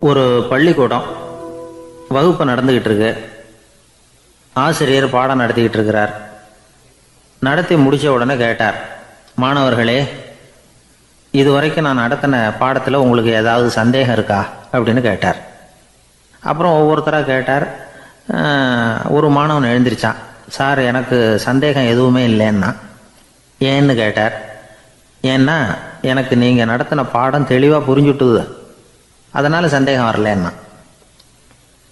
ஒரு பள்ளிக்கூடம் வகுப்பு நடந்துக்கிட்டு இருக்கு. ஆசிரியர் பாடம் நடத்திக்கிட்டு இருக்கிறார். நடத்தி முடிச்ச உடனே கேட்டார், மாணவர்களே, இதுவரைக்கும் நான் நடத்தின பாடத்தில் உங்களுக்கு ஏதாவது சந்தேகம் இருக்கா அப்படின்னு கேட்டார். அப்புறம் ஒவ்வொருத்தராக கேட்டார். ஒரு மாணவன் எழுந்திருச்சான். சார், எனக்கு சந்தேகம் எதுவுமே இல்லைன்னா. ஏன்னு கேட்டார். ஏன்னா எனக்கு நீங்கள் நடத்தின பாடம் தெளிவாக புரிஞ்சுட்டுது, அதனால் சந்தேகம் வரலன்னா.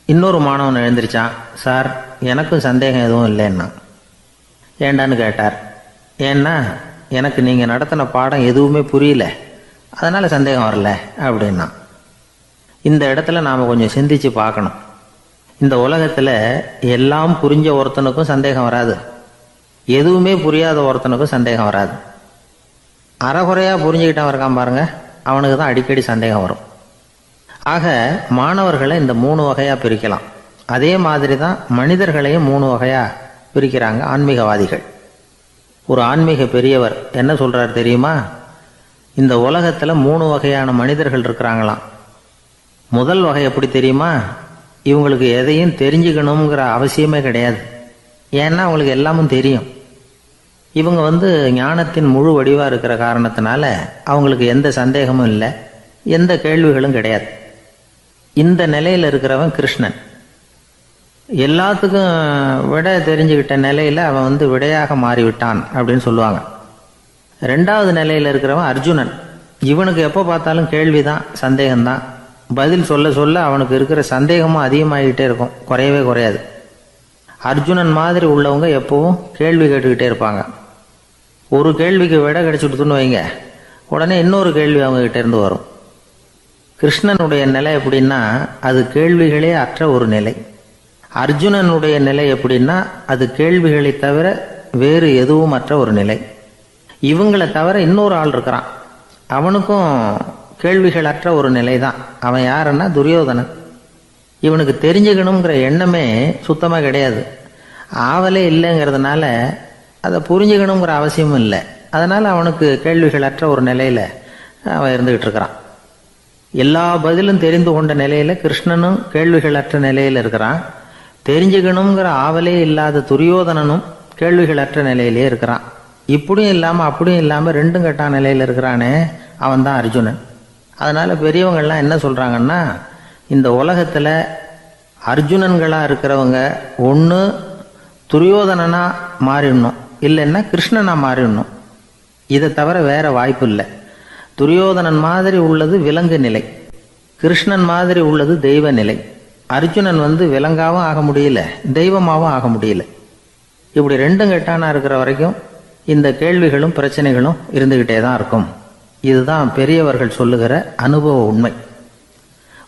இன்னொரு மாணவன் எழுந்திருச்சான். சார், எனக்கும் சந்தேகம் எதுவும் இல்லைன்னா. ஏண்டான்னு கேட்டார். ஏன்னா எனக்கு நீங்கள் நடத்தின பாடம் எதுவுமே புரியல, அதனால் சந்தேகம் வரல அப்படின்னா. இந்த இடத்துல நாம் கொஞ்சம் சிந்திச்சு பார்க்கணும். இந்த உலகத்தில் எல்லாம் புரிஞ்ச ஒருத்தனுக்கும் சந்தேகம் வராது, எதுவுமே புரியாத ஒருத்தனுக்கும் சந்தேகம் வராது. அறகுறையாக புரிஞ்சுக்கிட்டவன் இருக்கான் பாருங்க, அவனுக்கு தான் அடிக்கடி சந்தேகம் வரும். ஆக மாணவர்களை இந்த 3 வகையாக பிரிக்கலாம். அதே மாதிரி தான் மனிதர்களையும் 3 வகையாக பிரிக்கிறாங்க ஆன்மீகவாதிகள். ஒரு ஆன்மீக பெரியவர் என்ன சொல்கிறார் தெரியுமா? இந்த உலகத்தில் 3 வகையான மனிதர்கள் இருக்கிறாங்களாம். முதல் வகை எப்படி தெரியுமா? இவங்களுக்கு எதையும் தெரிஞ்சுக்கணுங்கிற அவசியமே கிடையாது. ஏன்னா அவங்களுக்கு எல்லாமும் தெரியும். இவங்க ஞானத்தின் முழு வடிவாக இருக்கிற காரணத்தினால அவங்களுக்கு எந்த சந்தேகமும் இல்லை, எந்த கேள்விகளும் கிடையாது. இந்த நிலையில் இருக்கிறவன் கிருஷ்ணன். எல்லாத்துக்கும் விட தெரிஞ்சுக்கிட்ட நிலையில் அவன் விடையாக மாறிவிட்டான் அப்படின்னு சொல்லுவாங்க. 2வது நிலையில் இருக்கிறவன் அர்ஜுனன். இவனுக்கு எப்போ பார்த்தாலும் கேள்விதான், சந்தேகம்தான். பதில் சொல்ல சொல்ல அவனுக்கு இருக்கிற சந்தேகமும் அதிகமாகிக்கிட்டே இருக்கும், குறையவே குறையாது. அர்ஜுனன் மாதிரி உள்ளவங்க எப்பவும் கேள்வி கேட்டுக்கிட்டே இருப்பாங்க. ஒரு கேள்விக்கு விடை கிடைச்சுட்டுன்னு வைங்க, உடனே இன்னொரு கேள்வி அவங்ககிட்ட இருந்து வரும். கிருஷ்ணனுடைய நிலை எப்படின்னா, அது கேள்விகளே அற்ற ஒரு நிலை. அர்ஜுனனுடைய நிலை எப்படின்னா, அது கேள்விகளை தவிர வேறு எதுவும் அற்ற ஒரு நிலை. இவங்களை தவிர இன்னொரு ஆள் இருக்கிறான், அவனுக்கும் கேள்விகள் அற்ற ஒரு நிலை தான். அவன் யாருன்னா துரியோதனன். இவனுக்கு தெரிஞ்சுக்கணுங்கிற எண்ணமே சுத்தமாக கிடையாது. ஆவலே இல்லைங்கிறதுனால அதை புரிஞ்சுக்கணுங்கிற அவசியமும் இல்லை. அதனால் அவனுக்கு கேள்விகள் அற்ற ஒரு நிலையில் அவன் இருந்துக்கிட்டு இருக்கிறான். எல்லா பதிலும் தெரிந்து கொண்ட நிலையில் கிருஷ்ணனும் கேள்விகள் அற்ற நிலையில் இருக்கிறான். தெரிஞ்சுக்கணுங்கிற ஆவலே இல்லாத துரியோதனனும் கேள்விகள் அற்ற நிலையிலே இருக்கிறான். இப்படியும் இல்லாமல் அப்படியும் இல்லாமல் 2ம் கெட்டான் நிலையில் இருக்கிறானே, அவன் தான் அர்ஜுனன். அதனால் பெரியவங்கள்லாம் என்ன சொல்கிறாங்கன்னா, இந்த உலகத்தில் அர்ஜுனன்களாக இருக்கிறவங்க ஒன்று துரியோதனனாக மாறிடணும், இல்லைன்னா கிருஷ்ணனாக மாறிடணும். இதை தவிர வேறு வாய்ப்பு இல்லை. துரியோதனன் மாதிரி உள்ளது விலங்கு நிலை, கிருஷ்ணன் மாதிரி உள்ளது தெய்வ நிலை. அர்ஜுனன் விலங்காவும் ஆக முடியல, தெய்வமாகவும் ஆக முடியல. இப்படி 2ம் கெட்டானா இருக்கிற வரைக்கும் இந்த கேள்விகளும் பிரச்சனைகளும் இருந்துக்கிட்டே தான் இருக்கும். இதுதான் பெரியவர்கள் சொல்லுகிற அனுபவ உண்மை.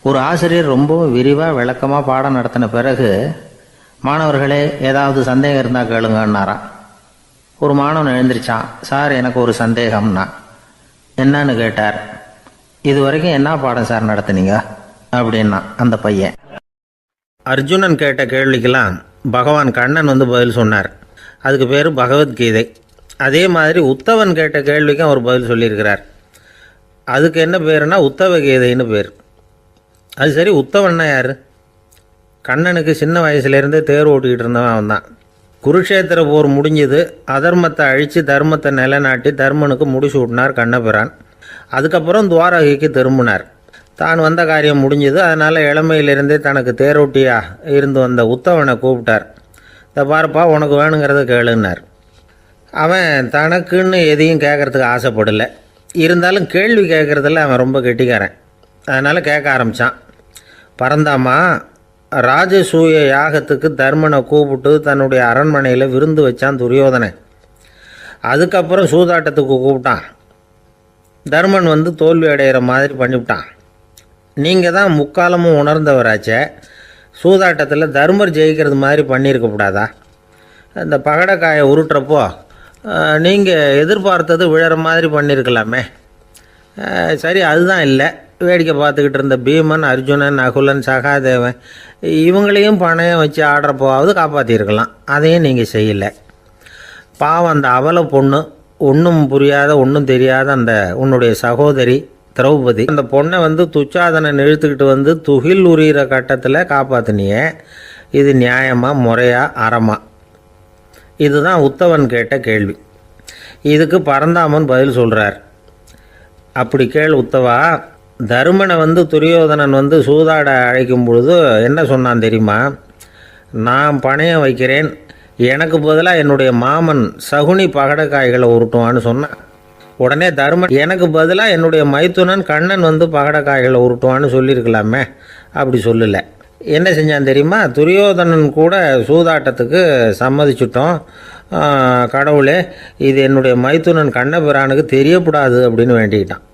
ஒரு ஆசிரியர் ரொம்பவும் விரிவாக விளக்கமாக பாடம் நடத்தின பிறகு, மாணவர்களே, ஏதாவது சந்தேகம் இருந்தால் கேளுங்கன்னாராம். ஒரு மாணவன் எழுந்திருச்சான். சார், எனக்கு ஒரு சந்தேகம்னா. என்னன்னு கேட்டார். இது வரைக்கும் என்ன பாடம் சார் நடத்துனீங்க அப்படின்னா அந்த பையன். அர்ஜுனன் கேட்ட கேள்விக்கெல்லாம் பகவான் கண்ணன் பதில் சொன்னார். அதுக்கு பேர் பகவத்கீதை. அதே மாதிரி உத்தவன் கேட்ட கேள்விக்கும் அவர் பதில் சொல்லியிருக்கிறார். அதுக்கு என்ன பேருனா உத்தவ கீதைன்னு பேர். அது சரி, உத்தவன்னா யார்? கண்ணனுக்கு சின்ன வயசுலேருந்தே தேர் ஓட்டிக்கிட்டு இருந்தவன் அவன் தான். குருஷேத்திர போர் முடிஞ்சது. அதர்மத்தை அழித்து தர்மத்தை நிலைநாட்டி தர்மனுக்கு முடிச்சு விட்டினார் கண்ணபிரான். அதுக்கப்புறம் துவாரகைக்கு திரும்பினார். தான் வந்த காரியம் முடிஞ்சது. அதனால் இளமையிலிருந்தே தனக்கு தேரோட்டியாக இருந்து வந்த உத்தவனை கூப்பிட்டார். இந்த பாருப்பா, உனக்கு வேணுங்கிறத கேளுன்னார். அவன் தனக்குன்னு எதையும் கேட்குறதுக்கு ஆசைப்படலை. இருந்தாலும் கேள்வி கேட்குறதில்ல அவன் ரொம்ப கெட்டிக்காரன். அதனால் கேட்க ஆரம்பித்தான். பரந்தாமா, ராஜசூய யாகத்துக்கு தர்மனை கூப்பிட்டு தன்னுடைய அரண்மனையில் விருந்து வச்சான் துரியோதனன். அதுக்கப்புறம் சூதாட்டத்துக்கு கூப்பிட்டான். தர்மன் தோல்வி அடைகிற மாதிரி பண்ணிவிட்டான். நீங்கள் தான் முக்காலமும் உணர்ந்தவராச்சே, சூதாட்டத்தில் தர்மர் ஜெயிக்கிறது மாதிரி பண்ணியிருக்கக்கூடாதா? இந்த பகடக்காயை உருட்டுறப்போ நீங்கள் எதிர்பார்த்தது விழற மாதிரி பண்ணியிருக்கலாமே. சரி, அதுதான் இல்லை. வேடிக்கை பார்த்துக்கிட்டு இருந்த பீமன், அர்ஜுனன், நகுலன், சகாதேவன் இவங்களையும் பணையம் வச்சு ஆடுறப்போவாவது காப்பாற்றிருக்கலாம். அதையும் நீங்கள் செய்யலை. பாவம், அந்த அவல பொண்ணு, ஒன்றும் புரியாத ஒன்றும் தெரியாத அந்த உன்னுடைய சகோதரி திரௌபதி. அந்த பொண்ணை வந்து துச்சாதனன் இழுத்துக்கிட்டு வந்து துகில் உரிகிற கட்டத்தில் காப்பாற்றினியே, இது நியாயமா, முறையா, அறமா? இதுதான் உத்தவன் கேட்ட கேள்வி. இதுக்கு பரந்தாமன் பதில் சொல்கிறார். அப்படி கேள் உத்தவா, தருமனை வந்து துரியோதனன் வந்து சூதாட அழைக்கும் பொழுது என்ன சொன்னான் தெரியுமா? நான் பணையம் வைக்கிறேன், எனக்கு பதிலாக என்னுடைய மாமன் சகுனி பகடக்காய்களை உருட்டுவான்னு சொன்னான். உடனே தருமன் எனக்கு பதிலாக என்னுடைய மைத்துனன் கண்ணன் வந்து பகடக்காய்களை உருட்டுவான்னு சொல்லியிருக்கலாமே, அப்படி சொல்லலை. என்ன செஞ்சான் தெரியுமா? துரியோதனன் கூட சூதாட்டத்துக்கு சம்மதிச்சிட்டோம், கடவுளே இது என்னுடைய மைத்துனன் கண்ணபிரானுக்கு தெரியக்கூடாது அப்படின்னு வேண்டிக்கிட்டான்.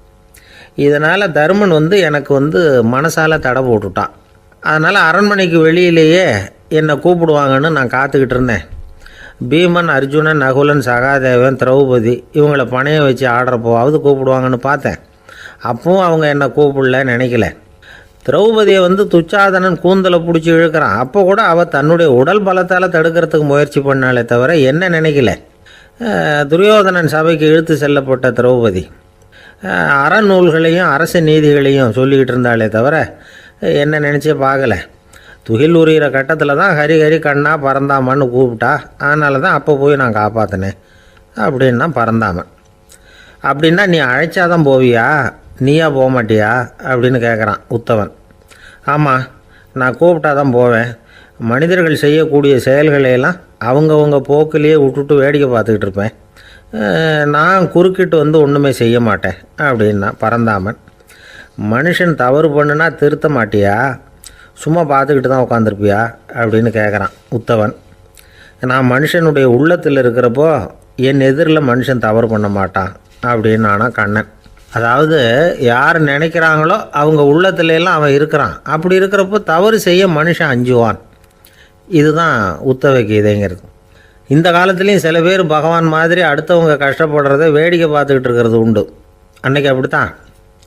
இதனால் தருமன் வந்து எனக்கு வந்து மனசால் தடை போட்டுட்டான். அதனால் அரண்மனைக்கு வெளியிலேயே என்னை கூப்பிடுவாங்கன்னு நான் காத்துக்கிட்டு இருந்தேன். பீமன், அர்ஜுனன், நகுலன், சகாதேவன், திரௌபதி இவங்கள பணையம் வச்சு ஆடுறப்போவாவது கூப்பிடுவாங்கன்னு பார்த்தேன். அப்பவும் அவங்க என்னை கூப்பிடல, நினைக்கல. திரௌபதியை வந்து துச்சாதனன் கூந்தலை பிடிச்சி இழுக்கிறான். அப்போ கூட அவள் தன்னுடைய உடல் பலத்தால் தடுக்கிறதுக்கு முயற்சி பண்ணாலே தவிர என்ன நினைக்கல. துரியோதனன் சபைக்கு இழுத்து செல்லப்பட்ட திரௌபதி அறநூல்களையும் அரச நீதிகளையும் சொல்லிக்கிட்டு இருந்தாலே தவிர என்ன நினச்சே பார்க்கலை. துகில் உரிகிற கட்டத்தில் தான் ஹரி ஹரி கண்ணா பரந்தாமன்னு கூப்பிட்டா, அதனால தான் அப்போ போய் நான் காப்பாற்றினேன் அப்படின்னா பரந்தாமன். அப்படின்னா நீ அழைச்சாதான் போவியா, நீயா போக மாட்டியா அப்படின்னு கேட்குறான் உத்தவன். ஆமாம், நான் கூப்பிட்டா தான் போவேன். மனிதர்கள் செய்யக்கூடிய செயல்களையெல்லாம் அவங்கவுங்க போக்கிலேயே விட்டுட்டு வேடிக்கை பார்த்துக்கிட்டு இருப்பேன். நான் குறுக்கிட்டு வந்து ஒன்றுமே செய்ய மாட்டேன் அப்படின்னா பரந்தாமன். மனுஷன் தவறு பண்ணுனா திருத்த மாட்டியா, சும்மா பார்த்துக்கிட்டு தான் உட்காந்துருப்பியா அப்படின்னு கேட்குறான் உத்தவன். நான் மனுஷனுடைய உள்ளத்தில் இருக்கிறப்போ என் எதிரில் மனுஷன் தவறு பண்ண மாட்டான் அப்படின்னு ஆனால் கண்ணன். அதாவது யார் நினைக்கிறாங்களோ அவங்க உள்ளத்துலலாம் அவன் இருக்கிறான். அப்படி இருக்கிறப்போ தவறு செய்ய மனுஷன் அஞ்சுவான். இதுதான் உத்தவ கீதைங்கிறது. இந்த காலத்துலேயும் சில பேர் பகவான் மாதிரி அடுத்தவங்க கஷ்டப்படுறத வேடிக்கை பார்த்துக்கிட்டு இருக்கிறது உண்டு. அன்றைக்கி அப்படித்தான்.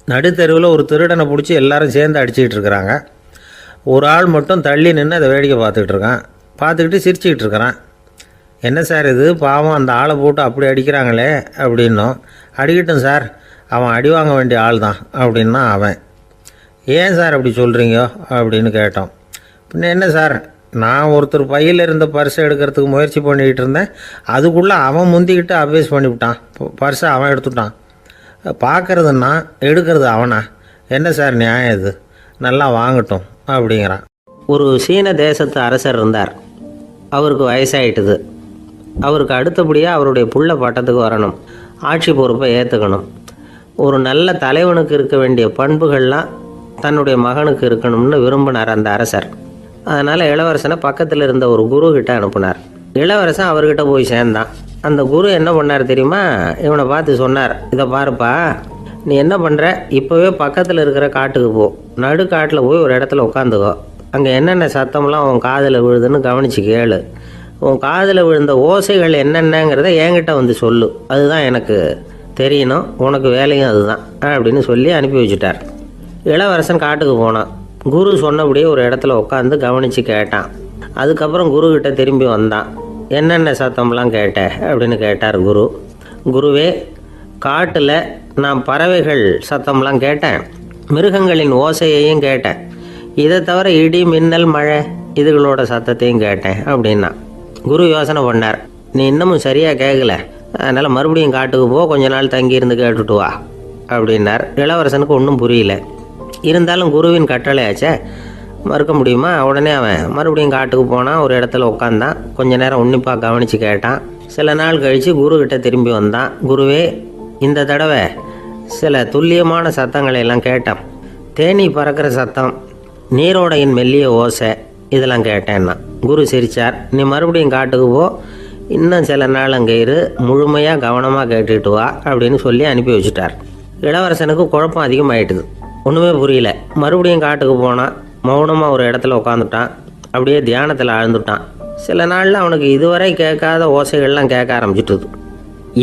நடுத்தெருவில் ஒரு திருடனை பிடிச்சி எல்லாரும் சேர்ந்து அடிச்சுக்கிட்டு இருக்கிறாங்க. ஒரு ஆள் மட்டும் தள்ளி நின்று அதை வேடிக்கை பார்த்துக்கிட்டு இருக்கான். பார்த்துக்கிட்டு சிரிச்சுக்கிட்டு இருக்கிறான். என்ன சார் இது, பாவம் அந்த ஆளை போட்டு அப்படி அடிக்கிறாங்களே அப்படின்னும். அடிக்கட்டும் சார், அவன் அடி வாங்க வேண்டிய ஆள் தான் அப்படின்னா அவன். ஏன் சார் அப்படி சொல்கிறீங்க அப்படின்னு கேட்டோம். பின்ன என்ன சார், நான் ஒருத்தர் பையில் இருந்த பர்ஸை எடுக்கிறதுக்கு முயற்சி பண்ணிக்கிட்டு இருந்தேன். அதுக்குள்ளே அவன் முந்திக்கிட்டு அப்வேஸ் பண்ணிவிட்டான். பர்ஸை அவன் எடுத்துட்டான். பார்க்குறதுன்னா எடுக்கிறது அவனா? என்ன சார் நியாயம் இது? நல்லா வாங்கட்டும் அப்படிங்கிறான். ஒரு சீன தேசத்து அரசர் இருந்தார். அவருக்கு வயசாயிட்டுது. அவருக்கு அடுத்தபடியாக அவருடைய புள்ள பட்டத்துக்கு வரணும், ஆட்சி பொறுப்பை ஏற்றுக்கணும். ஒரு நல்ல தலைவனுக்கு இருக்க வேண்டிய பண்புகள்லாம் தன்னுடைய மகனுக்கு இருக்கணும்னு விரும்பினார் அந்த அரசர். அதனால் இளவரசனை பக்கத்தில் இருந்த ஒரு குரு கிட்ட அனுப்புனார். இளவரசன் அவர்கிட்ட போய் சேர்ந்தான். அந்த குரு என்ன பண்ணார் தெரியுமா? இவனை பார்த்து சொன்னார், இதை பாருப்பா, நீ என்ன பண்ணுற, இப்போவே பக்கத்தில் இருக்கிற காட்டுக்கு போ, நடு காட்டில் போய் ஒரு இடத்துல உட்காந்துக்கோ. அங்கே என்னென்ன சத்தம்லாம் உன் காதில் விழுதுன்னு கவனித்து கேளு. உன் காதில் விழுந்த ஓசைகள் என்னென்னங்கிறத என்கிட்ட வந்து சொல்லு, அதுதான் எனக்கு தெரியணும், உனக்கு வேலையும் அதுதான் அப்படின்னு சொல்லி அனுப்பி வச்சுட்டார். இளவரசன் காட்டுக்கு போனான். குரு சொன்னபடியே ஒரு இடத்துல உட்காந்து கவனித்து கேட்டான். அதுக்கப்புறம் குருக்கிட்ட திரும்பி வந்தான். என்னென்ன சத்தம்லாம் கேட்ட அப்படின்னு கேட்டார் குரு. குருவே, காட்டில் நான் பறவைகள் சத்தம்லாம் கேட்டேன், மிருகங்களின் ஓசையையும் கேட்டேன், இதை தவிர இடி, மின்னல், மழை இதுகளோட சத்தத்தையும் கேட்டேன் அப்படின்னா. குரு யோசனை பண்ணார், நீ இன்னமும் சரியாக கேட்கல, அதனால் மறுபடியும் காட்டுக்கு போ, கொஞ்ச நாள் தங்கியிருந்து கேட்டுட்டு வா அப்படின்னார். இளவரசனுக்கு ஒன்றும் புரியல. இருந்தாலும் குருவின் கட்டளையாச்சே, மறுக்க முடியுமா? உடனே அவன் மறுபடியும் காட்டுக்கு போனான். ஒரு இடத்துல உட்காந்தான். கொஞ்ச நேரம் உன்னிப்பாக கவனித்து கேட்டான். சில நாள் கழித்து குருக்கிட்ட திரும்பி வந்தான். குருவே, இந்த தடவை சில துல்லியமான சத்தங்களை எல்லாம் கேட்டான். தேனீ பறக்கிற சத்தம், நீரோடையின் மெல்லிய ஓசை, இதெல்லாம் கேட்டேன்னா. குரு சிரித்தார். நீ மறுபடியும் காட்டுக்கு போ, இன்னும் சில நாள் அங்கே இரு, முழுமையாக கவனமாக கேட்டுக்கிட்டு வா அப்படின்னு சொல்லி அனுப்பி வச்சுட்டார். இளவரசனுக்கு குழப்பம் அதிகமாகிட்டுது. ஒன்றுமே புரியல. மறுபடியும் காட்டுக்கு போனான். மௌனமாக ஒரு இடத்துல உட்காந்துட்டான். அப்படியே தியானத்தில் ஆழ்ந்துட்டான். சில நாளில் அவனுக்கு இதுவரை கேட்காத ஓசைகள்லாம் கேட்க ஆரம்பிச்சிட்டுது.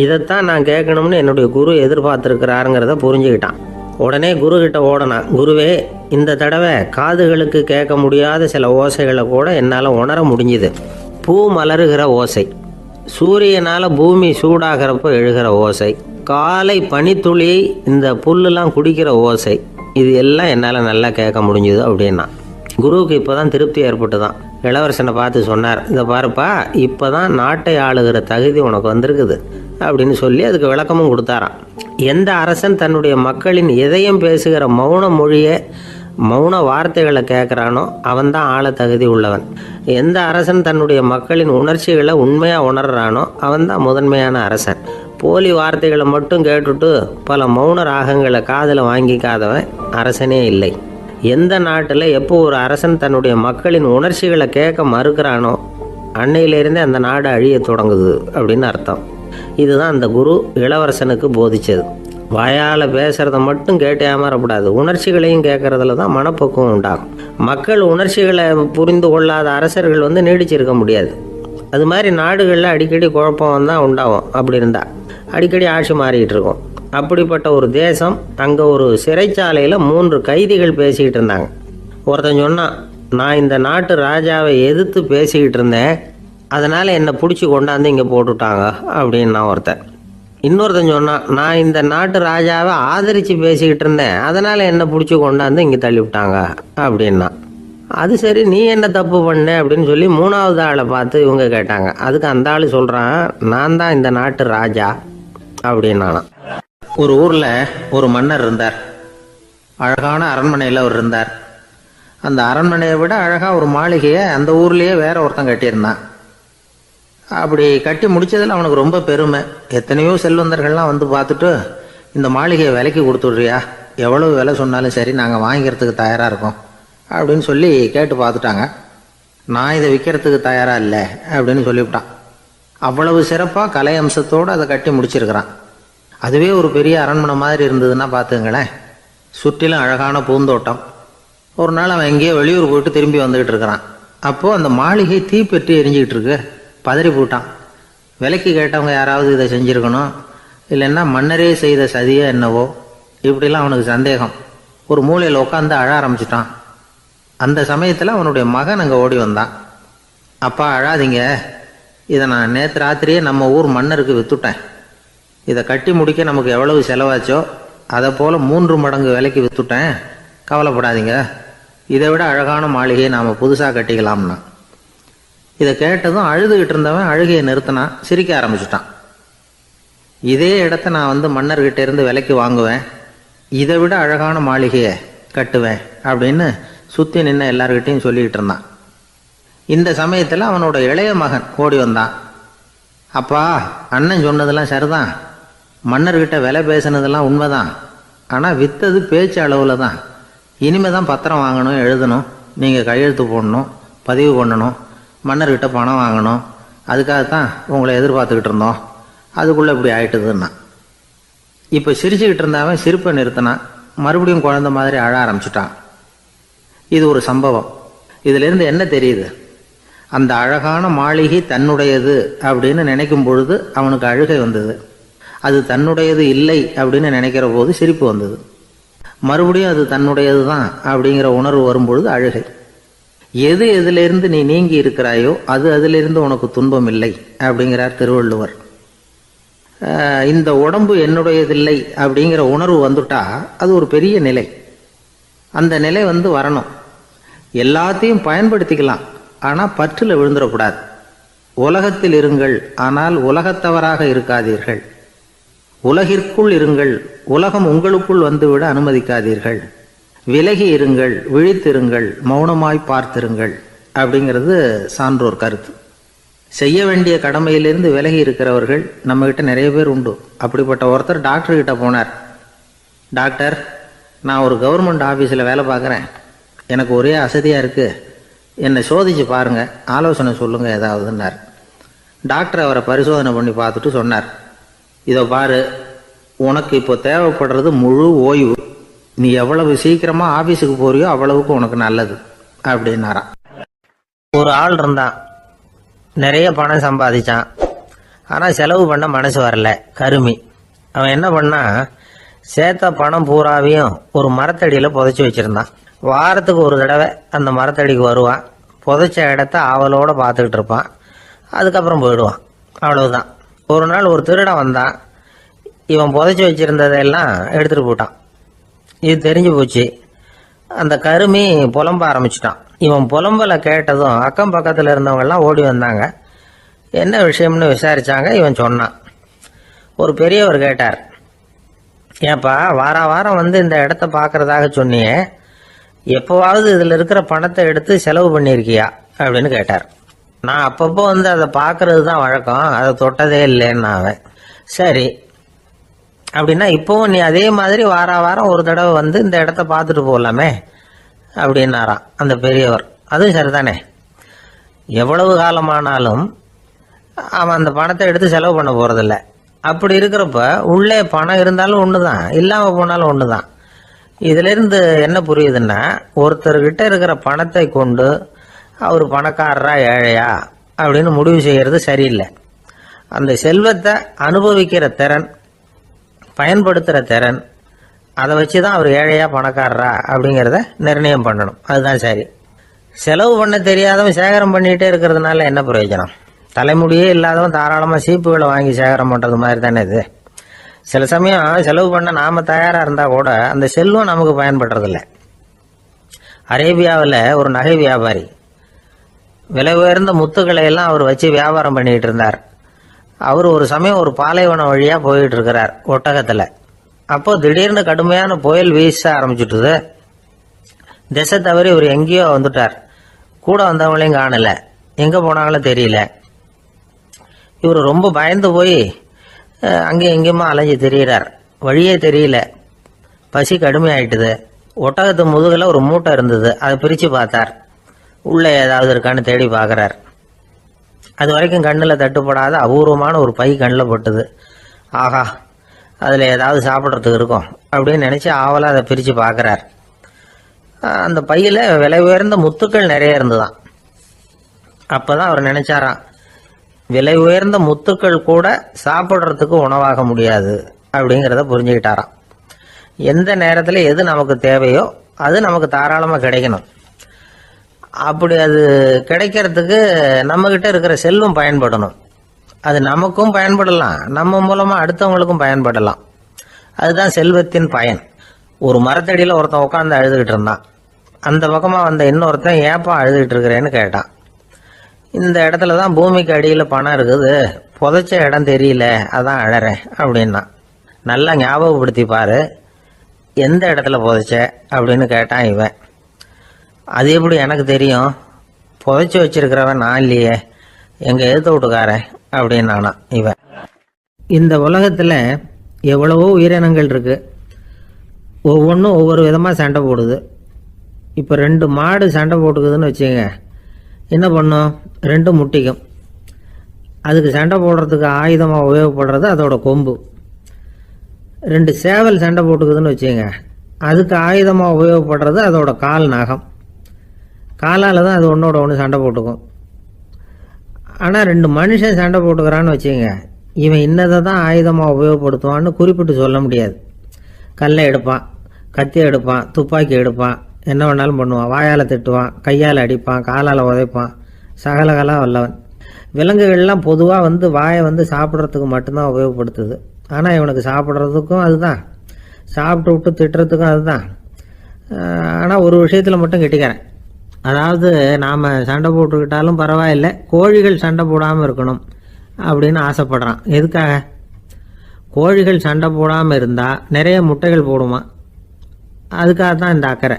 இதைத்தான் நான் கேட்கணும்னு என்னுடைய குரு எதிர்பார்த்துருக்கிறாருங்கிறத புரிஞ்சுக்கிட்டான். உடனே குருக்கிட்ட ஓடனான். குருவே, இந்த தடவை காதுகளுக்கு கேட்க முடியாத சில ஓசைகளை கூட என்னால் உணர முடிஞ்சுது. பூ மலருகிற ஓசை, சூரியனால் பூமி சூடாகிறப்போ எழுகிற ஓசை, காலை பனித்துளி, இந்த புல்லுலாம் குடிக்கிற ஓசை, இது எல்லாம் என்னால் நல்லா கேட்க முடிஞ்சுது அப்படின்னா. குருவுக்கு இப்போ தான் திருப்தி ஏற்பட்டு தான் இளவரசனை பார்த்து சொன்னார், இதை பாருப்பா, இப்போ தான் நாட்டை ஆளுகிற தகுதி உனக்கு வந்திருக்குது அப்படின்னு சொல்லி அதுக்கு விளக்கமும் கொடுத்தாராம். எந்த அரசன் தன்னுடைய மக்களின் இதயம் பேசுகிற மௌன மொழியை, மௌன வார்த்தைகளை கேட்குறானோ அவன்தான் ஆள தகுதி உள்ளவன். எந்த அரசன் தன்னுடைய மக்களின் உணர்ச்சிகளை உண்மையாக உணர்றானோ அவன்தான் முதன்மையான அரசன். போலி வார்த்தைகளை மட்டும் கேட்டுட்டு பல மௌன ராகங்களை காதில் வாங்கிக்காதவன் அரசனே இல்லை. எந்த நாட்டில் எப்போ ஒரு அரசன் தன்னுடைய மக்களின் உணர்ச்சிகளை கேட்க மறுக்கிறானோ அன்னையிலேருந்தே அந்த நாடு அழிய தொடங்குது அப்படின்னு அர்த்தம். இதுதான் அந்த குரு இளவரசனுக்கு போதிச்சது. வாயால் பேசுகிறத மட்டும் கேட்டு ஏமாறக்கூடாது, உணர்ச்சிகளையும் கேட்கறதுல தான் மனப்பக்குவம் உண்டாகும். மக்கள் உணர்ச்சிகளை புரிந்து கொள்ளாத அரசர்கள் நீடிச்சிருக்க முடியாது. அது மாதிரி நாடுகளில் அடிக்கடி குழப்பம் தான் உண்டாகும். அப்படி இருந்தால் அடிக்கடி ஆட்சி மாறிக்கிட்டு இருக்கும். அப்படிப்பட்ட ஒரு தேசம், அங்கே ஒரு சிறைச்சாலையில் 3 கைதிகள் பேசிக்கிட்டு இருந்தாங்க. ஒருத்தன் சொன்னான், நான் இந்த நாட்டு ராஜாவை எதிர்த்து பேசிக்கிட்டு இருந்தேன், அதனால் என்னை பிடிச்சி கொண்டாந்து இங்கே போட்டுட்டாங்க அப்படின்னா ஒருத்தன். இன்னொருத்தன் சொன்னான், நான் இந்த நாட்டு ராஜாவை ஆதரித்து பேசிக்கிட்டு இருந்தேன், அதனால் என்னை பிடிச்சி கொண்டாந்து இங்கே தள்ளிவிட்டாங்க அப்படின்னா. அது சரி, நீ என்ன தப்பு பண்ண அப்படின்னு சொல்லி 3வது ஆளை பார்த்து இவங்க கேட்டாங்க. அதுக்கு அந்த ஆள் சொல்கிறான், நான் தான் இந்த நாட்டு ராஜா அப்படின்னானா. ஒரு ஊரில் ஒரு மன்னர் இருந்தார். அழகான அரண்மனையில் அவர் இருந்தார். அந்த அரண்மனையை விட அழகாக ஒரு மாளிகையை அந்த ஊர்லேயே வேற ஒருத்தன் கட்டியிருந்தான். அப்படி கட்டி முடித்ததில் அவனுக்கு ரொம்ப பெருமை. எத்தனையோ செல்வந்தர்கள்லாம் பார்த்துட்டு, இந்த மாளிகையை விலைக்கு கொடுத்துட்றியா, எவ்வளோ விலை சொன்னாலும் சரி நாங்கள் வாங்கிக்கிறதுக்கு தயாராக இருக்கோம் அப்படின்னு சொல்லி கேட்டு பார்த்துட்டாங்க. நான் இதை விற்கிறதுக்கு தயாராக இல்லை அப்படின்னு சொல்லிவிட்டான். அவ்வளவு சிறப்பாக கலை அம்சத்தோடு அதை கட்டி முடிச்சிருக்கிறான். அதுவே ஒரு பெரிய அரண்மனை மாதிரி இருந்ததுன்னா பார்த்துங்களேன். சுற்றிலும் அழகான பூந்தோட்டம். ஒரு நாள் அவன் எங்கேயோ வெளியூர் போயிட்டு திரும்பி வந்துக்கிட்டு இருக்கிறான். அப்போது அந்த மாளிகை தீப்பெட்டி எரிஞ்சிக்கிட்டு இருக்கு. பதறி போட்டான். விலைக்கு கேட்டவங்க யாராவது இதை செஞ்சுருக்கணும், இல்லைன்னா மன்னரே செய்த சதியோ என்னவோ, இப்படிலாம் அவனுக்கு சந்தேகம். ஒரு மூலையில் உட்காந்து அழ ஆரம்பிச்சிட்டான். அந்த சமயத்தில் அவனுடைய மகன் அங்கே ஓடி வந்தான். அப்பா அழாதீங்க, இதை நான் நேற்று ராத்திரியே நம்ம ஊர் மன்னருக்கு விற்றுட்டேன். இதை கட்டி முடிக்க நமக்கு எவ்வளவு செலவாச்சோ அதை போல் 3 மடங்கு விலைக்கு விற்றுட்டேன், கவலைப்படாதீங்க, இதை விட அழகான மாளிகையை நாம் புதுசாக கட்டிக்கலாம்னா. இதை கேட்டதும் அழுதுகிட்டு இருந்தவன் அழுகையை நிறுத்தினான், சிரிக்க ஆரம்பிச்சிட்டான். இதே இடத்த நான் மன்னர்கிட்ட இருந்து விலைக்கு வாங்குவேன், இதை விட அழகான மாளிகையை கட்டுவேன் அப்படின்னு சுற்றி நின்று எல்லார்கிட்டையும் சொல்லிக்கிட்டு இருந்தான். இந்த சமயத்தில் அவனோட இளைய மகன் ஓடி வந்தான். அப்பா, அண்ணன் சொன்னதெல்லாம் சரிதான், மன்னர்கிட்ட விலை பேசினதெல்லாம் உண்மைதான், ஆனால் விற்றது பேச்சு அளவில் தான். இனிமே தான் பத்திரம் வாங்கணும், எழுதணும், நீங்கள் கையெழுத்து போடணும், பதிவு பண்ணணும், மன்னர்கிட்ட பணம் வாங்கணும், அதுக்காகத்தான் உங்களை எதிர்பார்த்துக்கிட்டு இருந்தோம், அதுக்குள்ளே இப்படி ஆயிட்டுதுன்னா. இப்போ சிரிச்சுக்கிட்டு இருந்தாவன் சிரிப்பை நிறுத்தினான். மறுபடியும் குழந்தை மாதிரி அழ ஆரம்பிச்சிட்டான். இது ஒரு சம்பவம். இதிலிருந்து என்ன தெரியுது? அந்த அழகான மாளிகை தன்னுடையது அப்படின்னு நினைக்கும் பொழுது அவனுக்கு அழுகை வந்தது. அது தன்னுடையது இல்லை அப்படின்னு நினைக்கிற போது சிரிப்பு வந்தது. மறுபடியும் அது தன்னுடையது தான் அப்படிங்கிற உணர்வு வரும்பொழுது அழுகை. எது எதிலிருந்து நீ நீங்கி இருக்கிறாயோ அது அதிலிருந்து உனக்கு துன்பம் இல்லை அப்படிங்கிறார் திருவள்ளுவர். இந்த உடம்பு என்னுடையதில்லை அப்படிங்கிற உணர்வு வந்துட்டா அது ஒரு பெரிய நிலை. அந்த நிலை வரணும். எல்லாத்தையும் பயன்படுத்திக்கலாம், ஆனால் பற்றில் விழுந்துடக்கூடாது. உலகத்தில் இருங்கள், ஆனால் உலகத்தவராக இருக்காதீர்கள். உலகிற்குள் இருங்கள், உலகம் உங்களுக்குள் வந்துவிட அனுமதிக்காதீர்கள். விலகி இருங்கள், விழித்திருங்கள், மௌனமாய் பார்த்திருங்கள் அப்படிங்கிறது சான்றோர் கருத்து. செய்ய வேண்டிய கடமையிலிருந்து விலகி இருக்கிறவர்கள் நம்மகிட்ட நிறைய பேர் உண்டு. அப்படிப்பட்ட ஒருத்தர் டாக்டர்கிட்ட போனார். டாக்டர், நான் ஒரு கவர்மெண்ட் ஆஃபீஸில் வேலை பார்க்குறேன், எனக்கு ஒரே அசதியாக இருக்குது, என்னை சோதிச்சு பாருங்கள், ஆலோசனை சொல்லுங்கள் ஏதாவதுன்னார். டாக்டர் அவரை பரிசோதனை பண்ணி பார்த்துட்டு சொன்னார், இதோ பாரு, உனக்கு இப்போ தேவைப்படுறது முழு ஓய்வு. நீ எவ்வளவு சீக்கிரமாக ஆஃபீஸுக்கு போறியோ அவ்வளவுக்கு உனக்கு நல்லது அப்படின்னாராம். ஒரு ஆள் இருந்தான், நிறைய பணம் சம்பாதிச்சான், ஆனால் செலவு பண்ண மனசு வரல, கருமி. அவன் என்ன பண்ணா, சேர்த்த பணம் பூராவையும் ஒரு மரத்தடியில் புதைச்சி வச்சுருந்தான். வாரத்துக்கு ஒரு தடவை அந்த மரத்தடிக்கு வருவான், புதைச்ச இடத்த ஆவலோடு பார்த்துக்கிட்டு இருப்பான், அதுக்கப்புறம் போயிடுவான். அவ்வளவுதான். ஒரு நாள் ஒரு திருடன் வந்தான். இவன் புதைச்சி வச்சிருந்ததெல்லாம் எடுத்துட்டு போட்டான். இது தெரிஞ்சு போச்சு. அந்த கருமி புலம்ப ஆரம்பிச்சிட்டான். இவன் புலம்பலை கேட்டதும் அக்கம் பக்கத்தில் இருந்தவங்கெல்லாம் ஓடி வந்தாங்க. என்ன விஷயம்னு விசாரிச்சாங்க. இவன் சொன்னான். ஒரு பெரியவர் கேட்டார், ஏப்பா வாரம் வந்து இந்த இடத்த பார்க்கறதாக சொன்னியே, எப்போவாவது இதில் இருக்கிற பணத்தை எடுத்து செலவு பண்ணியிருக்கியா அப்படின்னு கேட்டார். நான் அப்பப்போ வந்து அதை பார்க்கறது தான் வழக்கம், அதை தொட்டதே இல்லைன்னு அவன். சரி அப்படின்னா இப்போவும் நீ அதே மாதிரி வாரம் ஒரு தடவை வந்து இந்த இடத்த பார்த்துட்டு போகலாமே அப்படின்னாராம் அந்த பெரியவர். அதுவும் சரிதானே, எவ்வளவு காலமானாலும் அவன் அந்த பணத்தை எடுத்து செலவு பண்ண போகிறதில்ல. அப்படி இருக்கிறப்ப உள்ளே பணம் இருந்தாலும் ஒன்று தான், இல்லாமல் போனாலும் ஒன்று தான். இதிலிருந்து என்ன புரியுதுன்னா, ஒருத்தர்கிட்ட இருக்கிற பணத்தை கொண்டு அவர் பணக்காரரா ஏழையா அப்படின்னு முடிவு செய்கிறது சரியில்லை. அந்த செல்வத்தை அனுபவிக்கிற திறன், பயன்படுத்துகிற திறன், அதை வச்சு தான் அவர் ஏழையா பணக்காரரா அப்படிங்கிறத நிர்ணயம் பண்ணணும். அதுதான் சரி. செலவு பண்ண தெரியாதவன் சேகரம் பண்ணிகிட்டே இருக்கிறதுனால என்ன பிரயோஜனம்? தலைமுடியே இல்லாதவன் தாராளமாக சீப்புகளை வாங்கி சேகரம் பண்ணுறது மாதிரி தானே இது. சில சமயம் செலவு பண்ண நாம் தயாராக இருந்தால் கூட அந்த செல்வம் நமக்கு பயன்படுறதில்ல. அரேபியாவில் ஒரு நகை வியாபாரி விலை உயர்ந்த முத்துக்களை எல்லாம் அவர் வச்சு வியாபாரம் பண்ணிகிட்டு இருந்தார். அவர் ஒரு சமயம் ஒரு பாலைவனம் வழியாக போயிட்டு இருக்கிறார் ஒட்டகத்தில். அப்போ திடீர்னு கடுமையான புயல் வீச ஆரம்பிச்சுட்டுது. திசை தவறி இவர் எங்கேயோ வந்துட்டார். கூட வந்தவங்களையும் காணலை, எங்கே போனாங்களோ தெரியல. இவர் ரொம்ப பயந்து போய் அங்கேயும் எங்கேயுமா அலைஞ்சு திரியிறார். வழியே தெரியல. பசி கடுமையாயிட்டுது. ஒட்டகத்து முதுகில் ஒரு மூட்டை இருந்தது. அதை பிரித்து பார்த்தார். உள்ளே ஏதாவது இருக்கான்னு தேடி பார்க்குறார். அது வரைக்கும் கண்ணில் தட்டுப்படாத அபூர்வமான ஒரு பை கண்ணில் பட்டுது. ஆஹா, அதில் ஏதாவது சாப்பிட்றதுக்கு இருக்கும் அப்படின்னு நினச்சி ஆவலாக அதை பிரித்து பார்க்குறார். அந்த பையில் விலை உயர்ந்த முத்துக்கள் நிறைய இருந்துதான். அப்போ தான் அவர் நினச்சாராம், விலை உயர்ந்த முத்துக்கள் கூட சாப்பிட்றதுக்கு உணவாக முடியாது அப்படிங்கிறத புரிஞ்சுக்கிட்டாராம். எந்த நேரத்தில் எது நமக்கு தேவையோ அது நமக்கு தாராளமாக கிடைக்கணும். அப்படி அது கிடைக்கிறதுக்கு நம்மக்கிட்ட இருக்கிற செல்வம் பயன்படணும். அது நமக்கும் பயன்படலாம், நம்ம மூலமாக அடுத்தவங்களுக்கும் பயன்படலாம். அதுதான் செல்வத்தின் பயன். ஒரு மரத்தடியில் ஒருத்தன் உட்காந்து அழுதுகிட்டு இருந்தான். அந்த பக்கமாக வந்த இன்னொருத்தன் ஏப்பா அழுதுகிட்டு இருக்கிறேன்னு கேட்டான். இந்த இடத்துல தான் பூமிக்கு அடியில் பணம் இருக்குது, புதைச்ச இடம் தெரியல, அதான் அழறேன் அப்படின்னா. நல்லா ஞாபகப்படுத்தி பாரு, எந்த இடத்துல புதைச்ச அப்படின்னு கேட்டான் இவன். அது எப்படி எனக்கு தெரியும், புதைச்சி வச்சிருக்கிறவன் நான் இல்லையே, எங்கள் எழுத்து வீட்டுக்காரன் அப்படின்னானா இவன். இந்த உலகத்தில் எவ்வளவோ உயிரினங்கள் இருக்கு, ஒவ்வொன்றும் ஒவ்வொரு விதமாக சண்டை போடுது. இப்போ 2 மாடு சண்டை போட்டுக்குதுன்னு வச்சுங்க, என்ன பண்ணும்? 2 முட்டிக்கும். அதுக்கு சண்டை போடுறதுக்கு ஆயுதமாக உபயோகப்படுறது அதோட கொம்பு. 2 சேவல் சண்டை போட்டுக்குதுன்னு வச்சுங்க, அதுக்கு ஆயுதமாக உபயோகப்படுறது அதோட கால் நகம். காலால் தான் அது ஒன்றோட ஒன்று சண்டை போட்டுக்கும். ஆனால் 2 மனுஷன் சண்டை போட்டுக்கிறான்னு வச்சுங்க, இவன் இன்னதை தான் ஆயுதமாக உபயோகப்படுத்துவான்னு குறிப்பிட்டு சொல்ல முடியாது. கல்லை எடுப்பான், கத்தி எடுப்பான், துப்பாக்கி எடுப்பான், என்ன வேணாலும் பண்ணுவான். வாயால் திட்டுவான், கையால் அடிப்பான், காலால் உதைப்பான், சகலகலாக வல்லவன். விலங்குகள்லாம் பொதுவாக வாயை சாப்பிட்றதுக்கு மட்டும்தான் உபயோகப்படுத்துது. ஆனால் இவனுக்கு சாப்பிட்றதுக்கும் அதுதான், சாப்பிட்டு விட்டு திட்டுறதுக்கும் அதுதான். ஆனால் ஒரு விஷயத்தில் மட்டும் கெட்டிக்கிறேன். அதாவது நாம் சண்டை போட்டுக்கிட்டாலும் பரவாயில்லை, கோழிகள் சண்டை போடாமல் இருக்கணும் அப்படின்னு ஆசைப்படுறான். எதுக்காக? கோழிகள் சண்டை போடாமல் இருந்தால் நிறைய முட்டைகள் போடுமா, அதுக்காக தான் இந்த அக்கறை.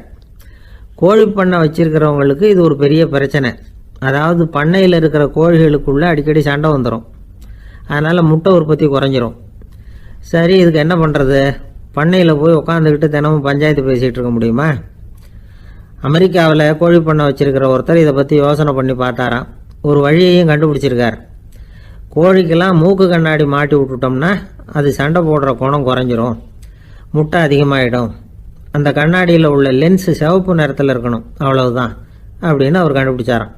கோழி பண்ணை வச்சிருக்கிறவங்களுக்கு இது ஒரு பெரிய பிரச்சனை. அதாவது பண்ணையில் இருக்கிற கோழிகளுக்குள்ளே அடிக்கடி சண்டை வந்துடும். அதனால் முட்டை உற்பத்தி குறைஞ்சிரும். சரி, இதுக்கு என்ன பண்ணுறது? பண்ணையில் போய் உட்காந்துக்கிட்டு தினமும் பஞ்சாயத்து பேசிகிட்டு இருக்க முடியுமா? அமெரிக்காவில் கோழி பண்ணை வச்சிருக்கிற ஒருத்தர் இதை பற்றி யோசனை பண்ணி பார்த்தாராம். ஒரு வழியையும் கண்டுபிடிச்சிருக்கார். கோழிக்கெல்லாம் மூக்கு கண்ணாடி மாட்டி விட்டுட்டோம்னா அது சண்டை போடுற குணம் குறைஞ்சிரும், முட்டை அதிகமாகிடும். அந்த கண்ணாடியில் உள்ள லென்ஸு சிவப்பு நிறத்தில் இருக்கணும், அவ்வளவுதான் அப்படின்னு அவர் கண்டுபிடிச்சாராம்.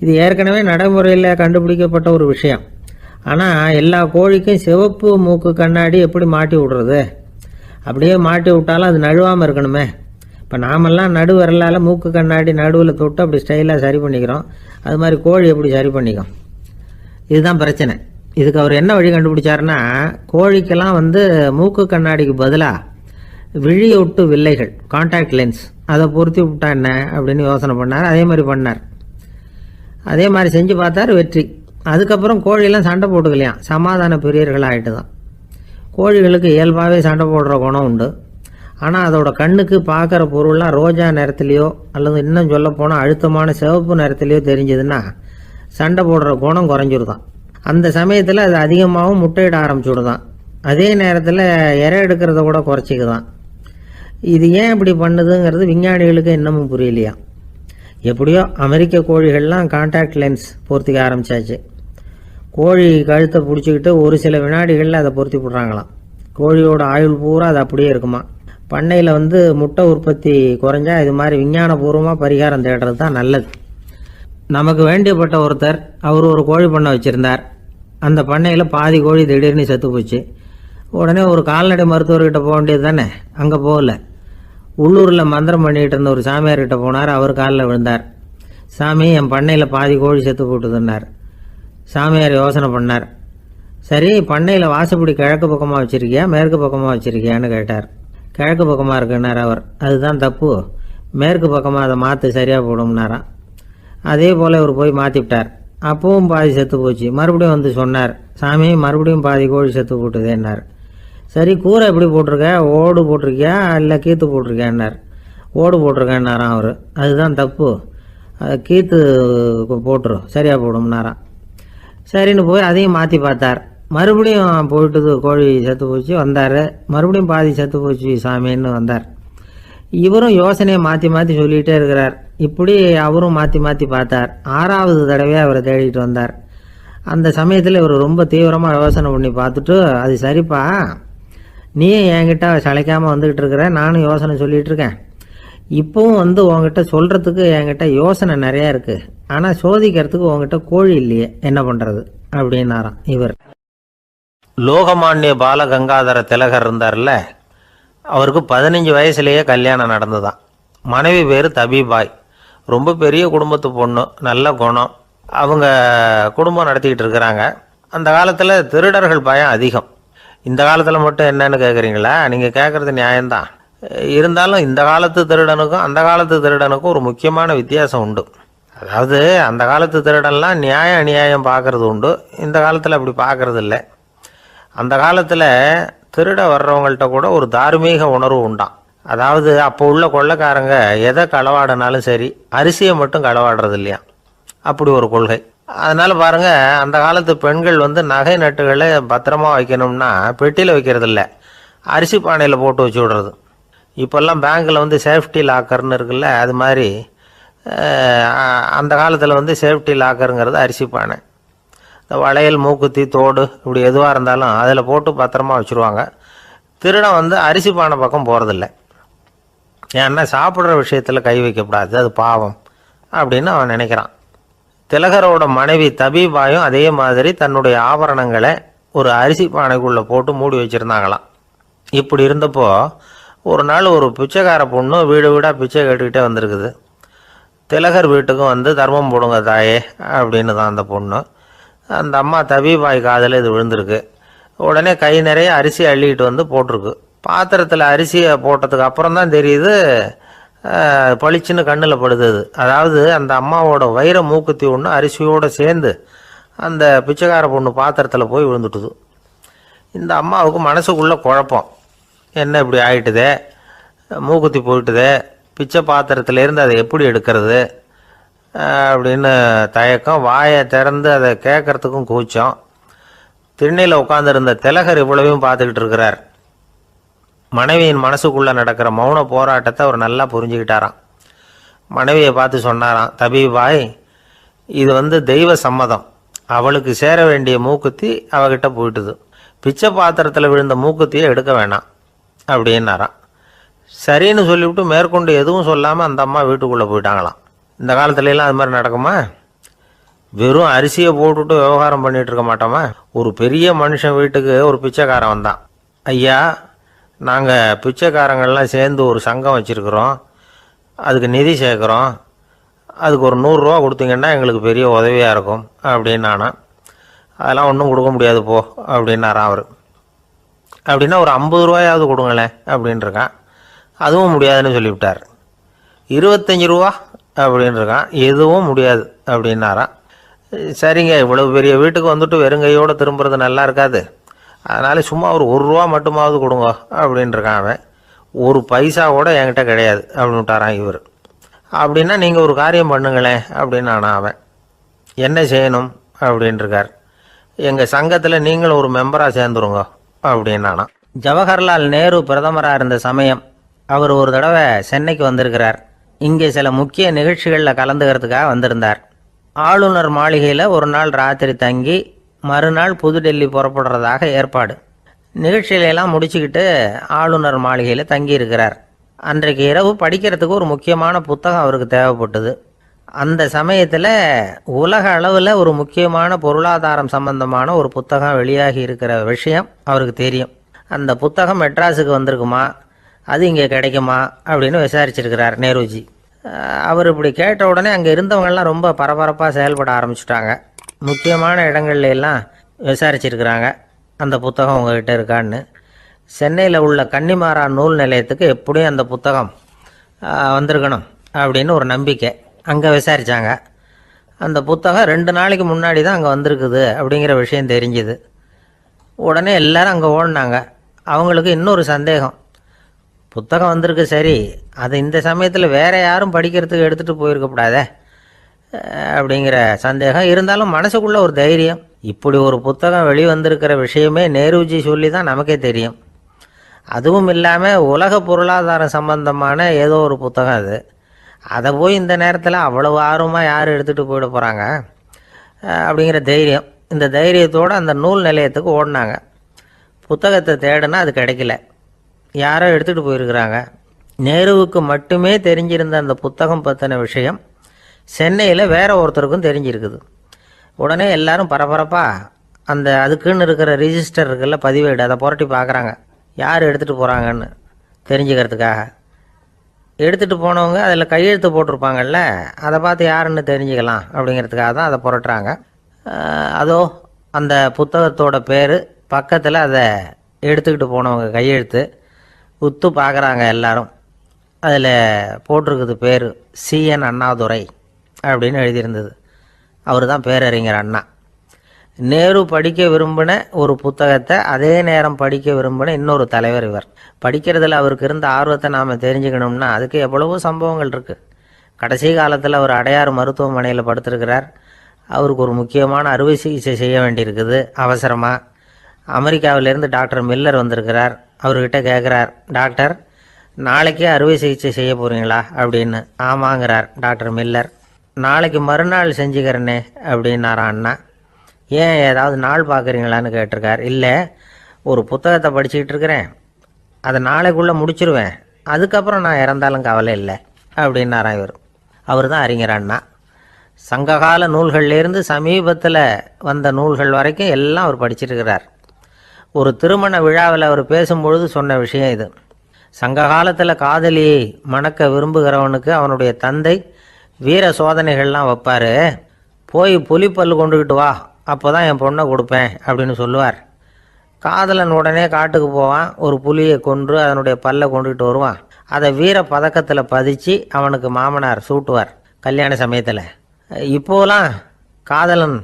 இது ஏற்கனவே நடைமுறையில் கண்டுபிடிக்கப்பட்ட ஒரு விஷயம். ஆனால் எல்லா கோழிக்கும் சிவப்பு மூக்கு கண்ணாடி எப்படி மாட்டி விடுறது? அப்படியே மாட்டி விட்டாலும் அது நழுவாமல் இருக்கணுமே. இப்போ நாமெல்லாம் நடு விரலால் மூக்கு கண்ணாடி நடுவில் தொட்டு அப்படி ஸ்டைலாக சரி பண்ணிக்கிறோம். அது மாதிரி கோழி எப்படி சரி பண்ணிக்கும்? இதுதான் பிரச்சனை. இதுக்கு அவர் என்ன வழி கண்டுபிடிச்சாருன்னா, கோழிக்கெல்லாம் மூக்கு கண்ணாடிக்கு பதிலாக விழியொட்டு வில்லைகள், கான்டாக்ட் லென்ஸ், அதை பொருத்தி விட்டா என்ன அப்படின்னு யோசனை பண்ணார். அதே மாதிரி பண்ணார். அதே மாதிரி செஞ்சு பார்த்தார், வெற்றி. அதுக்கப்புறம் கோழியெல்லாம் சண்டை போட்டுக்கலையாம், சமாதான பிரியர்கள் ஆகிட்டு தான். கோழிகளுக்கு இயல்பாகவே சண்டை போடுற குணம் உண்டு. ஆனால் அதோட கண்ணுக்கு பார்க்குற பொருள்லாம் ரோஜா நிறத்துலையோ அல்லது இன்னும் சொல்ல போனால் அழுத்தமான சிவப்பு நிறத்துலையோ தெரிஞ்சதுன்னா சண்டை போடுற குணம் குறைஞ்சிருதான். அந்த சமயத்தில் அது அதிகமாகவும் முட்டையிட ஆரம்பிச்சுடுதான். அதே நேரத்தில் இறை எடுக்கிறத கூட குறைச்சிக்குதான். இது ஏன் இப்படி பண்ணுதுங்கிறது விஞ்ஞானிகளுக்கு இன்னமும் புரியலையா. எப்படியோ அமெரிக்க கோழிகள்லாம் கான்டாக்ட் லென்ஸ் பொருத்திக்க ஆரம்பித்தாச்சு. கோழி கழுத்தை பிடிச்சிக்கிட்டு ஒரு சில வினாடிகளில் அதை பொருத்தி போடுறாங்களாம். கோழியோட ஆயுள் பூரா அது அப்படியே இருக்குமா. பண்ணையில் முட்டை உற்பத்தி குறைஞ்சா இது மாதிரி விஞ்ஞானபூர்வமாக பரிகாரம் தேடுறது தான் நல்லது. நமக்கு வேண்டியப்பட்ட ஒருத்தர், அவர் ஒரு கோழி பண்ணை வச்சுருந்தார். அந்த பண்ணையில் பாதி கோழி திடீர்னு செத்து போச்சு. உடனே ஒரு கால்நடை மருத்துவர்கிட்ட போக வேண்டியது தானே. அங்கே போகல. உள்ளூரில் மந்திரம் பண்ணிகிட்டு இருந்த ஒரு சாமியார்கிட்ட போனார். அவர் காலில் விழுந்தார். சாமி, என் பண்ணையில் பாதி கோழி செத்து போட்டுதுன்னார். சாமியார் யோசனை பண்ணார். சரி, பண்ணையில் வாசப்படி கிழக்கு பக்கமாக வச்சுருக்கியா மேற்கு பக்கமாக வச்சுருக்கியான்னு கேட்டார். கிழக்கு பக்கமாக இருக்குன்னார் அவர். அதுதான் தப்பு, மேற்கு பக்கமாக அதை மாற்று, சரியாக போடும்னாராம். அதே போல் இவர் போய் மாற்றிவிட்டார். அப்பவும் பாதி செத்து போச்சு. மறுபடியும் சொன்னார், சாமி மறுபடியும் பாதி கோழி செத்து போட்டுதேன்னார். சரி, கூரை எப்படி போட்டிருக்க, ஓடு போட்டிருக்கியா இல்லை கீத்து போட்டிருக்கியான்னார். ஓடு போட்டிருக்கேன்னாராம் அவர். அதுதான் தப்பு, அதை கீத்து போட்டுரும், சரியாக போடும்னாராம். சரின்னு போய் அதையும் மாற்றி பார்த்தார். மறுபடியும் போயிட்டுது, கோழி செத்து போச்சு. வந்தார். மறுபடியும் பாதி செத்து போச்சு சாமின்னு வந்தார். இவரும் யோசனையை மாற்றி மாற்றி சொல்லிகிட்டே இருக்கிறார். இப்படி அவரும் மாற்றி மாற்றி பார்த்தார். 6வது தடவையாக அவரை தேடிட்டு வந்தார். அந்த சமயத்தில் இவர் ரொம்ப தீவிரமாக யோசனை பண்ணி பார்த்துட்டு, அது சரிப்பா, நீயும் என்கிட்ட சளைக்காமல் வந்துக்கிட்டு இருக்கிற, நானும் யோசனை சொல்லிகிட்டு இருக்கேன். இப்போவும் உங்ககிட்ட சொல்கிறதுக்கு என்கிட்ட யோசனை நிறையா இருக்குது. ஆனால் சோதிக்கிறதுக்கு உங்ககிட்ட கோழி இல்லையே, என்ன பண்ணுறது அப்படின்னாராம் இவர். லோகமானிய பாலகங்காதர திலகர் இருந்தார்ல, அவருக்கு 15 வயசுலேயே கல்யாணம் நடந்துதான். மனைவி பேர் தபிபாய். ரொம்ப பெரிய குடும்பத்து பொண்ணு, நல்ல குணம். அவங்க குடும்பம் நடத்திக்கிட்டு இருக்கிறாங்க. அந்த காலத்தில் திருடர்கள் பயம் அதிகம். இந்த காலத்தில் மட்டும் என்னன்னு கேட்குறீங்களா? நீங்கள் கேட்குறது நியாயம்தான். இருந்தாலும் இந்த காலத்து திருடனுக்கும் அந்த காலத்து திருடனுக்கும் ஒரு முக்கியமான வித்தியாசம் உண்டு. அதாவது அந்த காலத்து திருடன்லாம் நியாயம் அநியாயம் பார்க்குறது உண்டு. இந்த காலத்தில் அப்படி பார்க்குறது இல்லை. அந்த காலத்தில் திருட வர்றவங்கள்ட்ட கூட ஒரு தார்மீக உணர்வு உண்டாம். அதாவது அப்போ உள்ள கொள்ளைக்காரங்க எதை களவாடினாலும் சரி, அரிசியை மட்டும் களவாடுறது இல்லையா, அப்படி ஒரு கொள்கை. அதனால் பாருங்கள், அந்த காலத்து பெண்கள் நகை நட்டுகளை பத்திரமா வைக்கணும்னா பெட்டியில் வைக்கிறது இல்லை, அரிசி பானையில் போட்டு வச்சு விடுறது. இப்போல்லாம் பேங்க்கில் சேஃப்டி லாக்கர்னு இருக்குல்ல, அது மாதிரி அந்த காலத்தில் சேஃப்டி லாக்கருங்கிறது அரிசி பானை. இந்த வளையல், மூக்குத்தி, தோடு இப்படி எதுவாக இருந்தாலும் அதில் போட்டு பத்திரமா வச்சுருவாங்க. திருடன் அரிசி பானை பக்கம் போகிறதில்ல. ஏன்னா சாப்பிட்ற விஷயத்தில் கை வைக்கக்கூடாது, அது பாவம் அப்படின்னு அவன் நினைக்கிறான். திலகரோட மனைவி தபிபாயும் அதே மாதிரி தன்னுடைய ஆபரணங்களை ஒரு அரிசி பானைக்குள்ளே போட்டு மூடி வச்சுருந்தாங்களாம். இப்படி இருந்தப்போ ஒரு நாள் ஒரு பிச்சைக்கார பொண்ணு வீடு வீடாக பிச்சை கேட்டுக்கிட்டே வந்திருக்குது. திலகர் வீட்டுக்கும் தர்மம் போடுங்க தாயே அப்படின்னு தான் அந்த பொண்ணு. அந்த அம்மா தபிபாய் காதில் இது விழுந்திருக்கு. உடனே கை நிறைய அரிசி அள்ளிக்கிட்டு போட்டிருக்கு. பாத்திரத்தில் அரிசியை போட்டதுக்கு அப்புறம் தான் தெரியுது, பளிச்சுன்னு கண்ணில் படுது. அதாவது அந்த அம்மாவோட வைர மூக்குத்தி ஒன்று அரிசியோடு சேர்ந்து அந்த பிச்சைக்கார பொண்ணு பாத்திரத்தில் போய் விழுந்துட்டுது. இந்த அம்மாவுக்கு மனசுக்குள்ளே குழப்பம், என்ன இப்படி ஆகிட்டுதே, மூக்குத்தி போயிட்டுதே, பிச்சை பாத்திரத்துலேருந்து அதை எப்படி எடுக்கிறது அப்படின்னு தயக்கம். வாயை திறந்து அதை கேட்கறதுக்கும் கூச்சம். திண்ணையில் உட்காந்துருந்த திலகர் இவ்வளவையும் பார்த்துக்கிட்டு இருக்கிறார். மனைவியின் மனசுக்குள்ளே நடக்கிற மௌன போராட்டத்தை அவர் நல்லா புரிஞ்சுக்கிட்டாராம். மனைவியை பார்த்து சொன்னாராம், தபிபாய், இது தெய்வ சம்மதம். அவளுக்கு சேர வேண்டிய மூக்குத்தி அவகிட்ட போயிட்டுது. பிச்சை பாத்திரத்தில் விழுந்த மூக்குத்தியை எடுக்க வேணாம் அப்படின்னாராம். சரின்னு சொல்லிவிட்டு மேற்கொண்டு எதுவும் சொல்லாமல் அந்த அம்மா வீட்டுக்குள்ளே போயிட்டாங்களாம். இந்த காலத்துலலாம் அது மாதிரி நடக்குமா? வெறும் அரிசியை போட்டுவிட்டு விவகாரம் பண்ணிகிட்டு இருக்க மாட்டோமா? ஒரு பெரிய மனுஷன் வீட்டுக்கு ஒரு பிச்சைக்காரன் வந்தான். ஐயா, நாங்கள் பிச்சைக்காரங்கள்லாம் சேர்ந்து ஒரு சங்கம் வச்சுருக்குறோம், அதுக்கு நிதி சேர்க்குறோம், அதுக்கு ஒரு 100 ரூபா கொடுத்தீங்கன்னா எங்களுக்கு பெரிய உதவியாக இருக்கும் அப்படின்னு நானா. அதெல்லாம் ஒன்றும் கொடுக்க முடியாது போ அப்படின்னாராம் அவர். அப்படின்னா ஒரு 50 ரூபாயாவது கொடுங்களேன் அப்படின்ட்டுருக்கான். அதுவும் முடியாதுன்னு சொல்லிவிட்டார். 25 ரூபா அப்படின்னு இருக்கான். எதுவும் முடியாது அப்படின்னாராம். சரிங்க, இவ்வளவு பெரிய வீட்டுக்கு வந்துட்டு வெறுங்கையோடு திரும்புறது நல்லா இருக்காது, அதனால சும்மா ஒரு ரூபா மட்டுமாவது கொடுங்க அப்படின்ட்டுருக்கான் அவன். ஒரு பைசா கூட என்கிட்ட கிடையாது அப்படின்னு விட்டாரான் இவர். அப்படின்னா நீங்கள் ஒரு காரியம் பண்ணுங்களேன் அப்படின்னானா அவன். என்ன செய்யணும் அப்படின்ட்டுருக்கார். எங்கள் சங்கத்தில் நீங்களும் ஒரு மெம்பராக சேர்ந்துருங்க அப்படின்னானா. ஜவஹர்லால் நேரு பிரதமராக இருந்த சமயம் அவர் ஒரு தடவை சென்னைக்கு வந்திருக்கிறார். இங்கே சில முக்கிய நிகழ்ச்சிகளில் கலந்துக்கிறதுக்காக வந்திருந்தார். ஆளுநர் மாளிகையில் ஒரு நாள் ராத்திரி தங்கி மறுநாள் புதுடெல்லி புறப்படுறதாக ஏற்பாடு. நிகழ்ச்சியிலெல்லாம் முடிச்சுக்கிட்டு ஆளுநர் மாளிகையில் தங்கி இருக்கிறார். அன்றைக்கு இரவு படிக்கிறதுக்கு ஒரு முக்கியமான புத்தகம் அவருக்கு தேவைப்பட்டது. அந்த சமயத்தில் உலக அளவில் ஒரு முக்கியமான பொருளாதாரம் சம்பந்தமான ஒரு புத்தகம் வெளியாகி இருக்கிற விஷயம் அவருக்கு தெரியும். அந்த புத்தகம் மெட்ராஸுக்கு வந்திருக்குமா, அது இங்கே கிடைக்குமா அப்படின்னு விசாரிச்சிருக்கிறார் நேருஜி. அவர் இப்படி கேட்ட உடனே அங்கே இருந்தவங்கெல்லாம் ரொம்ப பரபரப்பாக செயல்பட ஆரம்பிச்சுட்டாங்க. முக்கியமான இடங்கள்ல எல்லாம் விசாரிச்சிருக்கிறாங்க அந்த புத்தகம் உங்ககிட்ட இருக்கான்னு. சென்னையில் உள்ள கன்னிமாரா நூல் நிலையத்துக்கு எப்படியும் அந்த புத்தகம் வந்திருக்கணும் அப்படின்னு ஒரு நம்பிக்கை. அங்கே விசாரித்தாங்க. அந்த புத்தகம் 2 நாளைக்கு முன்னாடி தான் அங்கே வந்திருக்குது அப்படிங்கிற விஷயம் தெரிஞ்சுது. உடனே எல்லாரும் அங்கே ஓடினாங்க. அவங்களுக்கு இன்னொரு சந்தேகம், புத்தகம் வந்திருக்கு சரி, அது இந்த சமயத்தில் வேற யாரும் படிக்கிறதுக்கு எடுத்துகிட்டு போயிருக்கக்கூடாதே அப்படிங்கிற சந்தேகம் இருந்தாலும் மனசுக்குள்ள ஒரு தைரியம். இப்படி ஒரு புத்தகம் வெளிவந்திருக்கிற விஷயமே நேருஜி சொல்லி தான் நமக்கே தெரியும். அதுவும் இல்லாமல் உலக பொருளாதாரம் சம்பந்தமான ஏதோ ஒரு புத்தகம் அது. அதை போய் இந்த நேரத்தில் அவ்வளவு ஆர்வமாக யார் எடுத்துகிட்டு போயிட போகிறாங்க அப்படிங்கிற தைரியம். இந்த தைரியத்தோடு அந்த நூல் நிலையத்துக்கு ஓடினாங்க. புத்தகத்தை தேடினா அது கிடைக்கல. யாரோ எடுத்துகிட்டு போயிருக்கிறாங்க. நேருவுக்கு மட்டுமே தெரிஞ்சிருந்த அந்த புத்தகம் பற்றின விஷயம் சென்னையில் வேற ஒருத்தருக்கும் தெரிஞ்சிருக்குது. உடனே எல்லாரும் பரபரப்பாக அந்த அதுக்குன்னு இருக்கிற ரிஜிஸ்டர் இருக்குல்ல, பதிவேடு, அதை புரட்டி பார்க்குறாங்க யார் எடுத்துகிட்டு போகிறாங்கன்னு தெரிஞ்சுக்கிறதுக்காக. எடுத்துகிட்டு போனவங்க அதில் கையெழுத்து போட்டிருப்பாங்கல்ல, அதை பார்த்து யாருன்னு தெரிஞ்சுக்கலாம் அப்படிங்கிறதுக்காக தான் அதை புரட்டுறாங்க. அதோ அந்த புத்தகத்தோட பேர் பக்கத்தில் அதை எடுத்துக்கிட்டு போனவங்க கையெழுத்து உத்து பார்க்குறாங்க எல்லாரும். அதில் போட்டிருக்குது பேர் CN அண்ணாதுரை அப்படின்னு எழுதியிருந்தது. அவர் தான் பேரறிஞர் அண்ணா. நேரு படிக்க விரும்பின ஒரு புத்தகத்தை அதே நேரம் படிக்க விரும்பின இன்னொரு தலைவர் இவர். படிக்கிறதுல அவருக்கு இருந்த ஆர்வத்தை நாம் தெரிஞ்சுக்கணும்னா அதுக்கு எவ்வளவோ சம்பவங்கள் இருக்குது. கடைசி காலத்தில் அவர் அடையாறு மருத்துவமனையில் படுத்திருக்கிறார். அவருக்கு ஒரு முக்கியமான அறுவை சிகிச்சை செய்ய வேண்டியிருக்குது அவசரமாக. அமெரிக்காவிலேருந்து டாக்டர் மில்லர் வந்திருக்கிறார். அவர்கிட்ட கேட்குறார், டாக்டர் நாளைக்கே அறுவை சிகிச்சை செய்ய போகிறீங்களா அப்படின்னு. ஆமாங்கிறார் டாக்டர் மில்லர். நாளைக்கு மறுநாள் செஞ்சுக்கிறேனே அப்படின்னாரான் அண்ணா. ஏன் ஏதாவது நாள் பார்க்குறீங்களான்னு கேட்டிருக்கார். இல்லை, ஒரு புத்தகத்தை படிச்சுக்கிட்டு இருக்கிறேன், அதை நாளைக்குள்ளே முடிச்சிருவேன், அதுக்கப்புறம் நான் இறந்தாலும் கவலை இல்லை அப்படின்னாரான் இவர். அவர் தான் அறிஞர் அண்ணா. சங்ககால நூல்கள்லேருந்து சமீபத்தில் வந்த நூல்கள் வரைக்கும் எல்லாம் அவர் படிச்சிருக்கிறார். ஒரு திருமண விழாவில் அவர் பேசும்பொழுது சொன்ன விஷயம் இது. சங்க காலத்தில் காதலியை மணக்க விரும்புகிறவனுக்கு அவனுடைய தந்தை வீர சோதனைகள்லாம் வைப்பார். போய் புலிப்பல்லு கொண்டுக்கிட்டு வா, அப்போ தான் என் பொண்ணை கொடுப்பேன் அப்படின்னு சொல்லுவார். காதலன் உடனே காட்டுக்கு போவான், ஒரு புலியை கொன்று அதனுடைய பல்லை கொண்டுக்கிட்டு வருவான். அதை வீர பதக்கத்தில் பதிச்சு அவனுக்கு மாமனார் சூட்டுவார் கல்யாண சமயத்தில். இப்போலாம் காதலன்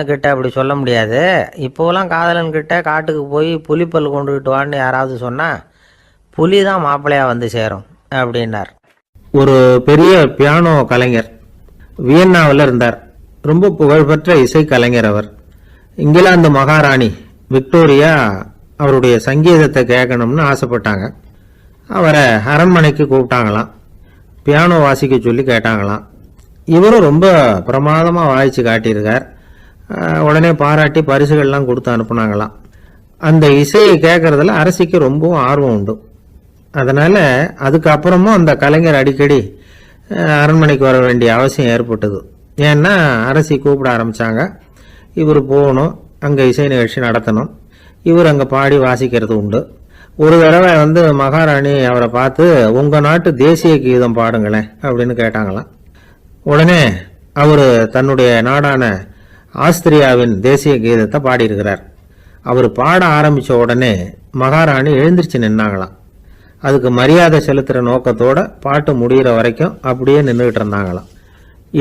கிட்ட அப்படி சொல்ல முடியாது. இப்போலாம் காதலன் கிட்ட காட்டுக்கு போய் புலிப்பல் கொண்டுக்கிட்டு வான்னு யாராவது சொன்னால் புலி தான் மாப்பிள்ளையாக வந்து சேரும் அப்படின்னார். ஒரு பெரிய பியானோ கலைஞர் வியன்னாவில் இருந்தார். ரொம்ப புகழ்பெற்ற இசை கலைஞர் அவர். இங்கிலாந்து மகாராணி விக்டோரியா அவருடைய சங்கீதத்தை கேட்கணும்னு ஆசைப்பட்டாங்க. அவரை அரண்மனைக்கு கூப்பிட்டாங்களாம். பியானோ வாசிக்க சொல்லி கேட்டாங்களாம். இவரும் ரொம்ப பிரமாதமாக வாய்ச்சி காட்டியிருக்கார். உடனே பாராட்டி பரிசுகள்லாம் கொடுத்து அனுப்புனாங்களாம். அந்த இசையை கேட்கறதுல அரசிக்கு ரொம்பவும் ஆர்வம் உண்டு. அதனால அதுக்கப்புறமும் அந்த கலைஞர் அடிக்கடி அரண்மனைக்கு வர வேண்டிய அவசியம் ஏற்பட்டது. ஏன்னா அரசி கூப்பிட ஆரம்பிச்சாங்க. இவர் போகணும், அங்கே இசை நிகழ்ச்சி நடத்தணும். இவர் அங்கே பாடி வாசிக்கிறது உண்டு. ஒரு தடவை மகாராணி அவரை பார்த்து, உங்கள் நாட்டு தேசிய கீதம் பாடுங்களேன் அப்படின்னு கேட்டாங்களாம். உடனே அவர் தன்னுடைய நாடான ஆஸ்திரியாவின் தேசிய கீதத்தை பாடியிருக்கிறார். அவர் பாட ஆரம்பித்த உடனே மகாராணி எழுந்திருச்சு நின்னாங்களாம். அதுக்கு மரியாதை செலுத்துகிற நோக்கத்தோட பாட்டு முடிகிற வரைக்கும் அப்படியே நின்றுக்கிட்டு இருந்தாங்களாம்.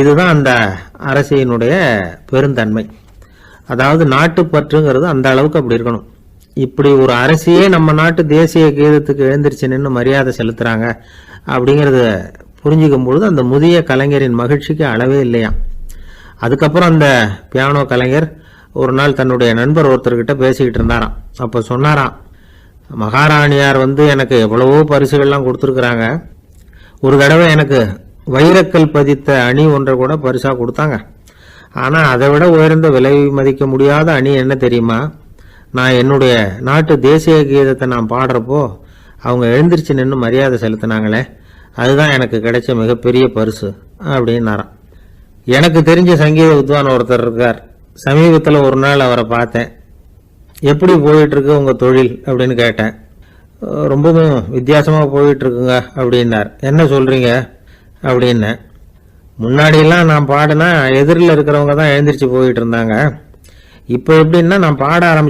இதுதான் அந்த அரசியினுடைய பெருந்தன்மை. அதாவது நாட்டுப்பற்றுங்கிறது அந்த அளவுக்கு அப்படி இருக்கணும். இப்படி ஒரு அரசியே நம்ம நாட்டு தேசிய கீதத்துக்கு எழுந்திருச்சு நின்று மரியாதை செலுத்துகிறாங்க அப்படிங்கிறத புரிஞ்சுக்கும் பொழுது அந்த முதிய கலைஞரின் மகிழ்ச்சிக்கு அளவே இல்லையாம். அதுக்கப்புறம் அந்த பியானோ கலைஞர் ஒரு நாள் தன்னுடைய நண்பர் ஒருத்தர்கிட்ட பேசிக்கிட்டு இருந்தாராம். அப்போ சொன்னாராம், மகாராணியார் எனக்கு எவ்வளவோ பரிசுகள்லாம் கொடுத்துருக்குறாங்க. ஒரு தடவை எனக்கு வைரக்கல் பதித்த அணி ஒன்றை கூட பரிசாக கொடுத்தாங்க. ஆனால் அதை விட உயர்ந்த விலை மதிக்க முடியாத அணி என்ன தெரியுமா? நான் என்னுடைய நாட்டு தேசிய கீதத்தை நான் பாடுறப்போ அவங்க எழுந்திருச்சு நின்று மரியாதை செலுத்தினாங்களே, அதுதான் எனக்கு கிடைச்ச மிகப்பெரிய பரிசு அப்படின்னாராம். எனக்கு தெரிஞ்ச சங்கீத வித்வான் ஒருத்தர் இருக்கார். சமீபத்தில் ஒரு நாள் அவரை பார்த்தேன். எப்படி போயிட்டுருக்கு உங்கள் தொழில் அப்படின்னு கேட்டேன். ரொம்பவும் வித்தியாசமாக போயிட்டுருக்குங்க அப்படின்னார். என்ன சொல்கிறீங்க அப்படின்னேன். முன்னாடியெல்லாம் நான் பாடினா எதிரில் இருக்கிறவங்க தான் எழுந்திரிச்சு போயிட்டு இருந்தாங்க. இப்போ எப்படின்னா நான் பாட ஆரம்பிச்ச